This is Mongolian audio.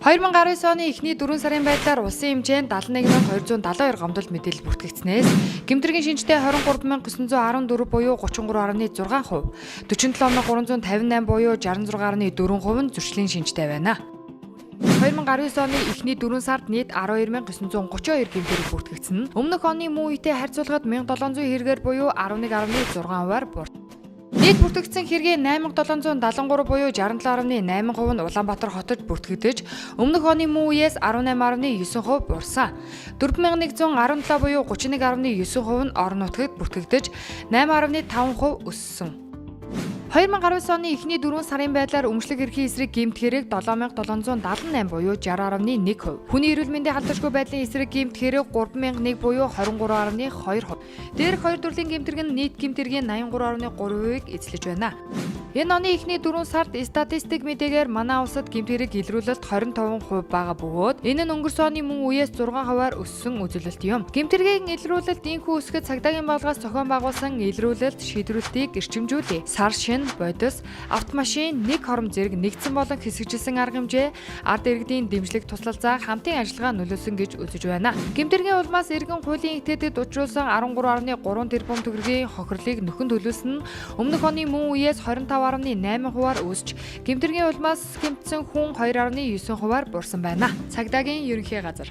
2019 оны эхний 4 сарын байдлаар улсын хэмжээнд 71272 гомдол мэдээлэл бүртгэгдснээс гэмтэргийн шинжтэй 23914 буюу 33.6%, 47358 буюу 66.4% нь зөрчлийн шинжтэй байна. 2019 оны эхний 4 сард нийт 12932 гэмтэрэг бүртгэгдсэн. Өмнөх оны мөн үетэй харьцуулахад 1700 хэрэгээр буюу 11.6%-аар буурсан. Нийт бүртгэгдсэн хэргийн 8773 буюу 67.8% нь Улаанбаатар хотод бүртгэгдэж, өмнөх оны мөн үеэс 18.9% буурсан. 4117 буюу 31.9% нь орон нутагт бүртгэгдэж, 8.5% өссөн. 2019 оны эхний 4 сарын байдлаар өмчлөг эрхийн эсрэг гэмт хэрэг 7778 буюу 60.1%. Хүний эрүүл мэндийн халдваршгүй байдлын эсрэг гэмт хэрэг 3001 буюу 23.2%. Дээрх хоёр төрлийн гэмтэрэг нь нийт гэмтэргийн 83.3%-ийг эзлэж байна. Энэ оны эхний 4 сард статистик мэдээгээр манай улсад гэмт хэрэг илрүүлэлт 25% байгаа бөгөөд энэ нь өнгөрсөн оны мөн үеэс 6%-аар өссөн үзүүлэлт юм. Гэмт хэргийн илрүүлэлт инхүү өсгөд цагдаагийн байгууллагаас зохион байгуулсан илрүүлэлт шийдвэрлэлтийг эрчимжүүлээ. Сар шин, бодис, автомашин, нэг хором зэрэг нэгдсэн болон хэсэгжилсэн арга хэмжээ, ард иргэдийн дэмжлэг туслалцаа хамтын ажиллагаа нөлөөлсөн гэж үзэж байна. Гэмтэргийн улмаас иргэн хуулийн этгээдэд учруулсан 13.3 тэрбум төгрөгийн хохирлыг нөхөн төлүүлсэн нь өмнөх оны мөн үеэс 25.8%-аар өсч, гэмтэргийн улмаас гэмтсэн хүн 2.9%-аар буурсан байна. Цагдаагийн ерөнхий газар.